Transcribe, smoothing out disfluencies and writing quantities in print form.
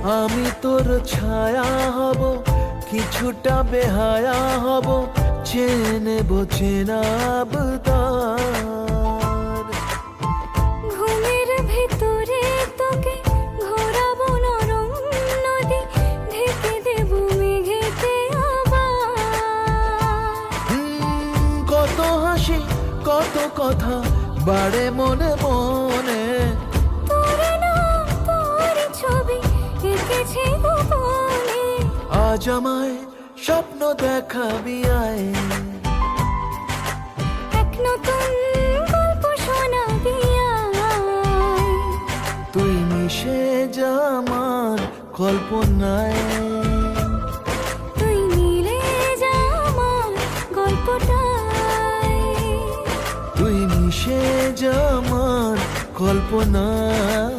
আমি তোর ছায়া হব, কিছুটা বেহায়া হব, চেনে নেব চেনা আবদার। ঘুমের ভেতরে তোকে ঘোরাবো নরম নদী, ঢেকে দেব মেঘেতে আবার। কত হাসি কত কথা বাড়ে মনে মনে, তোর নাম তোর ছবি এঁকেছে গোপনে। আজ আমায় স্বপ্ন দেখাবি আয়, এক নতুন গল্প শোনাবি আয়। তুই মিশে যা আমার কল্পনায়, তুই মিলে যা আমার গল্পটায়। তুই মিশে যা আমার কল্পনায়।